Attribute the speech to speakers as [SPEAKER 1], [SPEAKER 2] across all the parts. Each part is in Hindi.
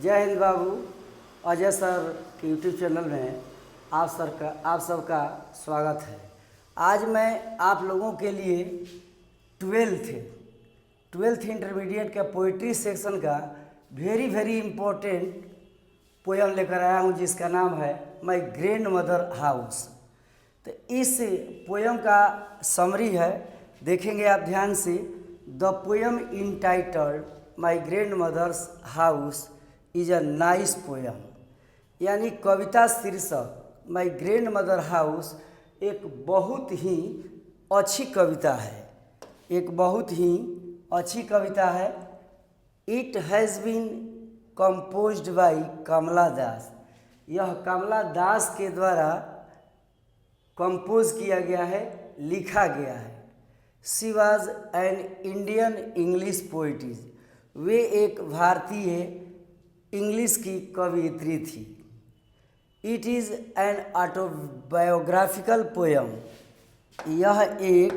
[SPEAKER 1] जय हिंद बाबू। अजय सर के यूट्यूब चैनल में आप सबका स्वागत है। आज मैं आप लोगों के लिए ट्वेल्थ इंटरमीडिएट का पोइट्री सेक्शन का वेरी इम्पोर्टेंट पोयम लेकर आया हूँ, जिसका नाम है माई ग्रैंड मदर हाउस। तो इस पोयम का समरी है, देखेंगे आप ध्यान से। The poem entitled my grandmother's house is a nice poem, यानी कविता शीर्षक माई ग्रैंड मदर हाउस एक बहुत ही अच्छी कविता है। It has been composed by Kamala Das. यह कमला दास के द्वारा कंपोज किया गया है, लिखा गया है। She was an Indian English poetess. वे एक भारतीय इंग्लिश की कवयित्री थी। It is an autobiographical poem. यह एक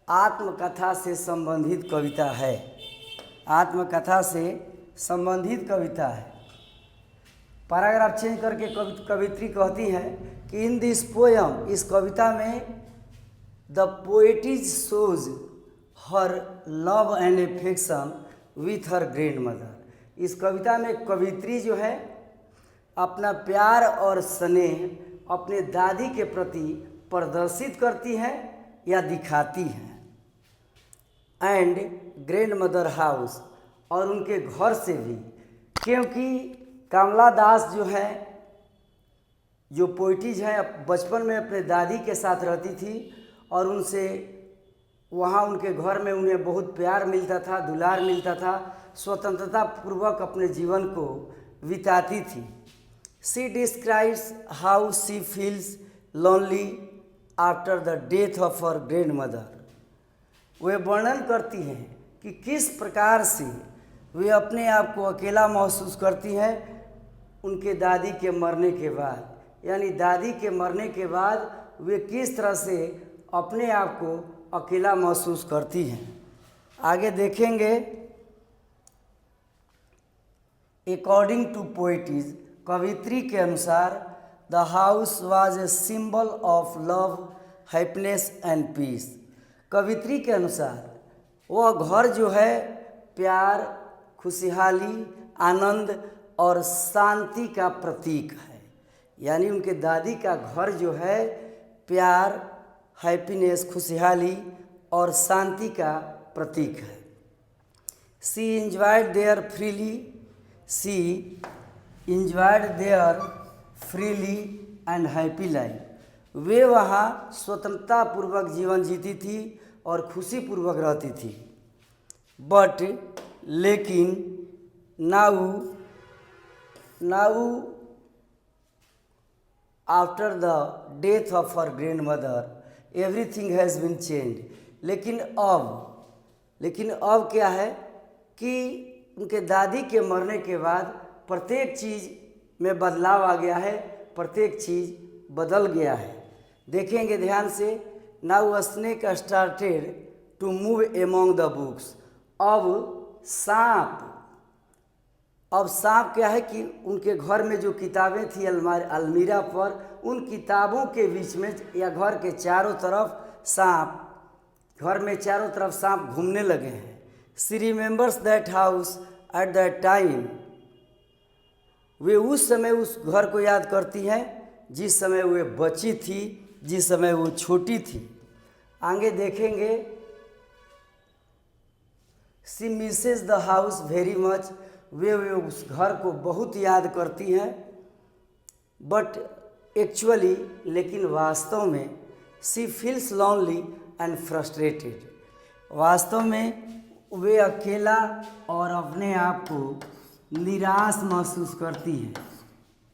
[SPEAKER 1] आत्मकथा से संबंधित कविता है। पैराग्राफ चेंज करके कवित्री कहती हैं कि इन दिस पोयम, इस कविता में the poetess shows her love and affection with her grandmother. इस कविता में कवित्री जो है अपना प्यार और स्नेह अपने दादी के प्रति प्रदर्शित करती हैं या दिखाती हैं। एंड ग्रैंड मदर हाउस, और उनके घर से भी, क्योंकि कमला दास जो है, जो पोइटिज हैं, बचपन में अपने दादी के साथ रहती थी और उनसे वहाँ उनके घर में उन्हें बहुत प्यार मिलता था, दुलार मिलता था, स्वतंत्रता पूर्वक अपने जीवन को बिताती थी। She describes how she feels lonely after the death of her grandmother. वे वर्णन करती हैं कि किस प्रकार से वे अपने आप को अकेला महसूस करती हैं उनके दादी के मरने के बाद, यानी दादी के मरने के बाद वे किस तरह से अपने आप को अकेला महसूस करती हैं। आगे देखेंगे। अकॉर्डिंग टू पोइटिज, कवित्री के अनुसार, the house was a symbol of love, happiness and peace. कवित्री के अनुसार वह घर जो है प्यार, खुशहाली, आनंद और शांति का प्रतीक है। यानी उनके दादी का घर जो है प्यार, हैप्पीनेस, खुशहाली और शांति का प्रतीक है। She enjoyed their freely and happy life. वे वहाँ स्वतंत्रता पूर्वक जीवन जीती थी और खुशी पूर्वक रहती थी। बट लेकिन now after the death of her grandmother everything has been change. लेकिन अब क्या है कि उनके दादी के मरने के बाद प्रत्येक चीज़ में बदलाव आ गया है, प्रत्येक चीज़ बदल गया है। देखेंगे ध्यान से। Now snake started to move among the books. अब सांप क्या है कि उनके घर में जो किताबें थी अलमीरा पर, उन किताबों के बीच में या घर के चारों तरफ सांप घूमने लगे हैं। She remembers that house at that time. वे उस समय उस घर को याद करती हैं जिस समय वे बच्ची थी, जिस समय वो छोटी थी। आगे देखेंगे। She misses the house very much. वे उस घर को बहुत याद करती हैं। बट एक्चुअली, लेकिन वास्तव में, she feels lonely and frustrated. वास्तव में वे अकेला और अपने आप को निराश महसूस करती हैं,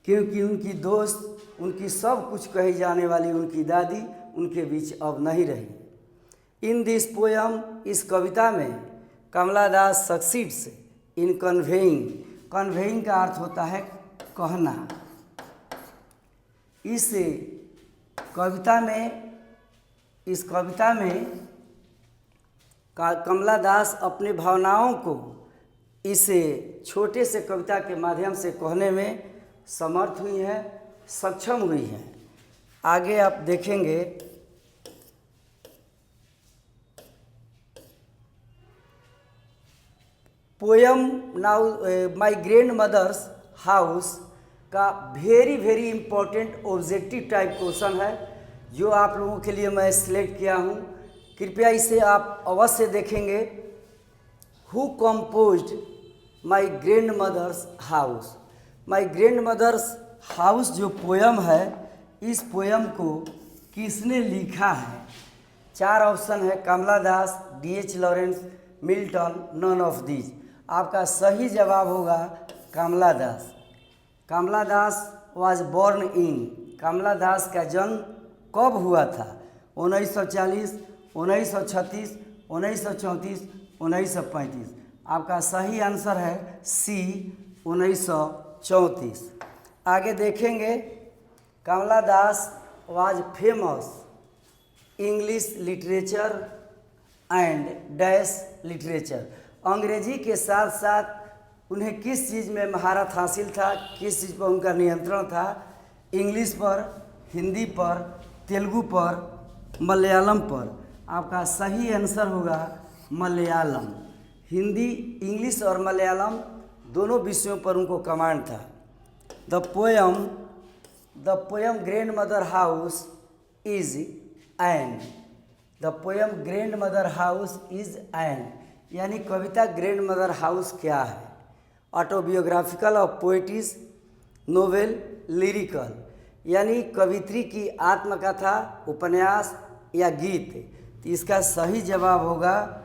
[SPEAKER 1] क्योंकि उनकी दोस्त, उनकी सब कुछ कही जाने वाली उनकी दादी उनके बीच अब नहीं रही। इन दिस पोयम, इस कविता में कमला दास सक्सीड्स इन कन्वेइंग का अर्थ होता है कहना। इस कविता में कमला दास अपने भावनाओं को इसे छोटे से कविता के माध्यम से कहने में समर्थ हुई हैं, सक्षम हुई हैं। आगे आप देखेंगे poem now my grandmother's house का very very important objective type question है जो आप लोगों के लिए मैं सिलेक्ट किया हूँ। कृपया इसे आप अवश्य देखेंगे। Who composed my grandmother's house. My grandmother's house जो पोयम है, इस पोयम को किसने लिखा है? 4 ऑप्शन है, Kamala Das, D.H. Lawrence, Milton, none of these. आपका सही जवाब होगा कमला दास। कमला दास वाज बोर्न इन। कमला दास का जन्म कब हुआ था? 1940, 1936, 1934, 1935। आपका सही आंसर है सी, 1934। आगे देखेंगे, Kamala Das was famous English literature and dash literature. अंग्रेजी के साथ साथ उन्हें किस चीज़ में महारत हासिल था, किस चीज़ पर उनका नियंत्रण था? इंग्लिश पर, हिंदी पर, तेलुगु पर, मलयालम पर। आपका सही आंसर होगा मलयालम। हिंदी, इंग्लिश और मलयालम दोनों विषयों पर उनको कमांड था। The poem grand mother house is an. The poem grand mother house is an यानी कविता ग्रैंड मदर हाउस क्या है? ऑटोबियोग्राफिकल और पोएटिस, नोवेल, लिरिकल यानी कवित्री की आत्मकथा, उपन्यास या गीत। तो इसका सही जवाब होगा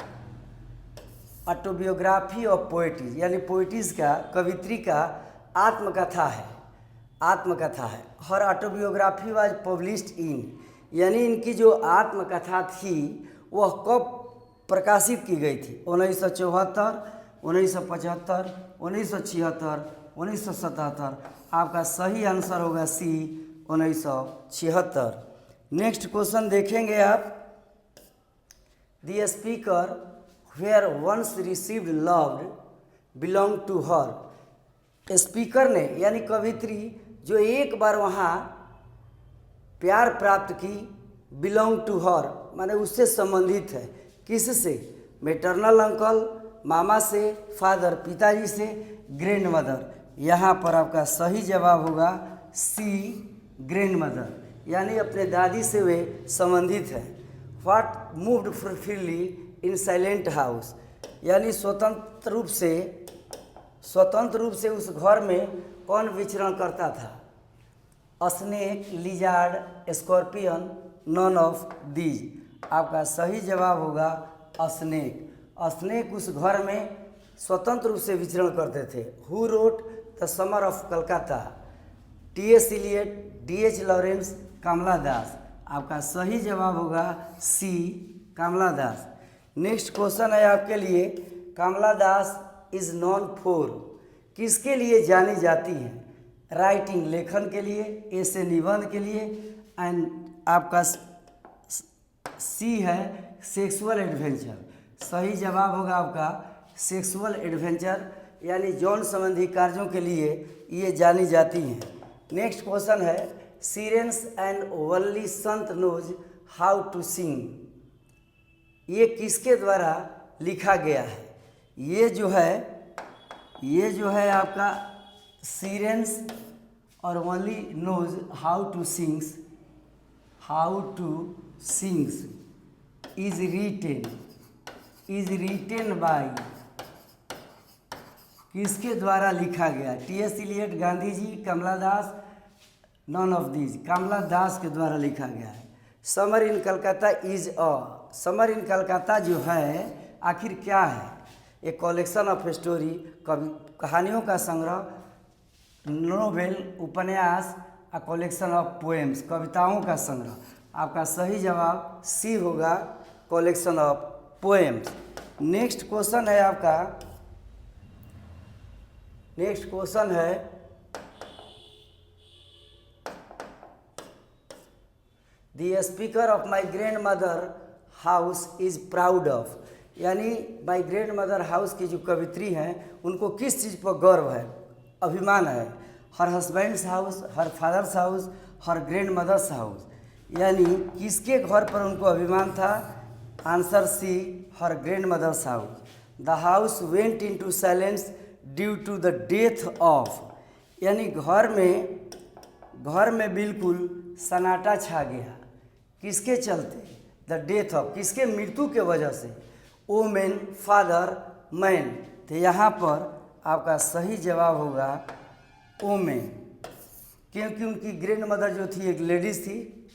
[SPEAKER 1] ऑटोबियोग्राफी और पोएटिस यानी पोएटिस का, कवित्री का आत्मकथा है, आत्मकथा है। हर ऑटोबियोग्राफी वाज पब्लिश्ड इन यानी इनकी जो आत्मकथा थी वह कब प्रकाशित की गई थी? 1974, 1975, 1976, 1977। आपका सही आंसर होगा सी, 1976। नेक्स्ट क्वेश्चन देखेंगे आप। The speaker where once received loved belong to her. Speaker ने यानी कवित्री जो एक बार वहाँ प्यार प्राप्त की, बिलोंग टू हर माने उससे संबंधित है। किससे? मेटरनल अंकल, मामा से, फादर पिताजी से, ग्रैंड मदर। यहाँ पर आपका सही जवाब होगा सी, ग्रैंड मदर यानी अपने दादी से वे संबंधित है। What moved freely in silent house यानी स्वतंत्र रूप से उस घर में कौन विचरण करता था? Snake, lizard, scorpion, none of these. आपका सही जवाब होगा स्नेक। स्नेक उस घर में स्वतंत्र रूप से विचरण करते थे। Who wrote the summer of Calcutta? T.S. Eliot, D.H. Lawrence, Kamala Das. आपका सही जवाब होगा सी, कमला दास। नेक्स्ट क्वेश्चन है आपके लिए, कमला दास इज नॉन फॉर, किसके लिए जानी जाती हैं? राइटिंग, लेखन के लिए, ऐसे निबंध के लिए, एंड आपका सी है सेक्सुअल एडवेंचर। सही जवाब होगा आपका सेक्सुअल एडवेंचर यानी यौन संबंधी कार्यों के लिए ये जानी जाती हैं। नेक्स्ट क्वेश्चन है, सीरेंस and only Sant knows how to sing. ये किसके द्वारा लिखा गया है? ये जो है आपका सीरेंस और only knows how to sings is written by, किसके द्वारा लिखा गया? T.S. Eliot, Gandhi ji, Kamala Das, none of these. Kamala Das के द्वारा लिखा गया है। Summer in Calcutta summer in Calcutta जो है आखिर क्या है? एक कलेक्शन ऑफ स्टोरी, कहानियों का संग्रह, नोवेल, उपन्यास, अ कलेक्शन ऑफ पोएम्स, कविताओं का संग्रह। आपका सही जवाब सी होगा, collection of poems. Next question है आपका, the speaker of my grand mother house is proud of. यानी माई ग्रैंड मदर हाउस की जो कवित्री हैं उनको किस चीज़ पर गर्व है, अभिमान है? Her husband's house, her father's house, her grandmother's house, यानी किसके घर पर उनको अभिमान था? Answer C, her grandmother's house. The house went into silence due to the death of, यानी घर में बिल्कुल सन्नाटा छा गया। किसके चलते? द डेथ ऑफ, किसके मृत्यु के वजह से? Oh man, father, man. तो यहाँ पर आपका सही जवाब होगा ओ मैन, क्योंकि उनकी ग्रैंड मदर जो थी एक लेडीज थी।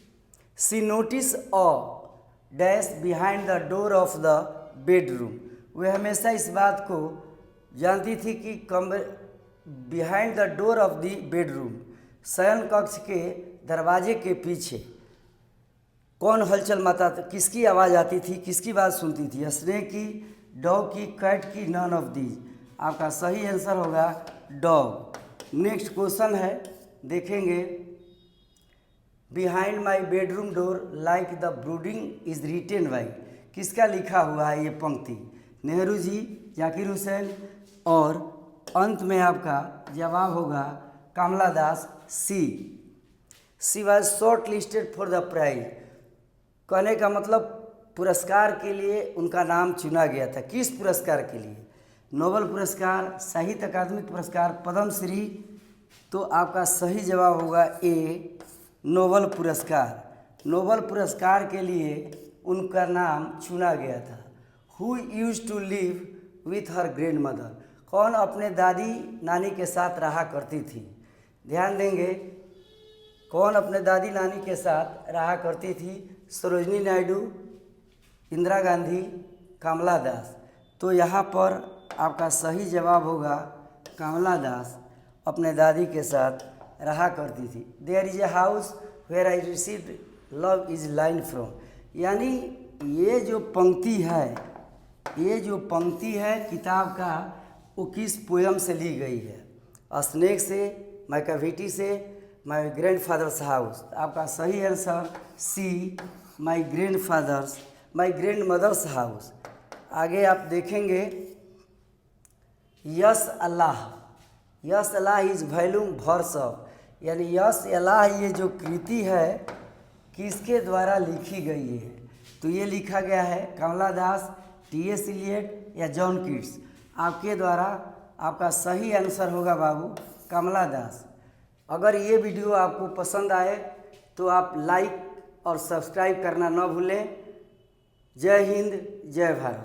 [SPEAKER 1] She notice a dash behind the door of the bedroom, वे हमेशा इस बात को जानती थी कि कमरे behind the door of the bedroom, शयन कक्ष के दरवाजे के पीछे कौन हलचल मचा, किसकी आवाज़ आती थी, किसकी बात सुनती थी? स्नेक की, डॉग की, कैट की, नन ऑफ दीज। आपका सही आंसर होगा डॉग। नेक्स्ट क्वेश्चन है, देखेंगे। Behind my bedroom door like the brooding is written by, किसका लिखा हुआ है ये पंक्ति? नेहरू जी, जाकिर हुसैन, और अंत में आपका जवाब होगा Kamala Das, C. She was shortlisted for the prize, कहने का मतलब पुरस्कार के लिए उनका नाम चुना गया था। किस पुरस्कार के लिए? नोबेल पुरस्कार, साहित्य अकादमी पुरस्कार, पद्मश्री। तो आपका सही जवाब होगा ए, नोबेल पुरस्कार। नोबेल पुरस्कार के लिए उनका नाम चुना गया था। Who used to live with her grandmother, कौन अपने दादी नानी के साथ रहा करती थी? ध्यान देंगे, कौन अपने दादी नानी के साथ रहा करती थी? सरोजनी नायडू, इंदिरा गांधी, कमला दास। तो यहाँ पर आपका सही जवाब होगा कमला दास अपने दादी के साथ रहा करती थी। There is a house where I received love is line from, यानी ये जो पंक्ति है किताब का, वो किस पोयम से ली गई है? स्नेक से, मैकाविटी से, माई ग्रैंड फादर्स हाउस। आपका सही answer C, my grandmother's house. आगे आप देखेंगे, yes Allah is volume verse of, यानी यस अल्लाह ये जो कृति है किसके द्वारा लिखी गई है? तो ये लिखा गया है कमला दास, टी.एस. इलियट या जॉन कीट्स। आपके द्वारा आपका सही आंसर होगा बाबू कमला दास। अगर ये वीडियो आपको पसंद आए तो आप लाइक और सब्सक्राइब करना न भूलें। जय हिंद, जय भारत।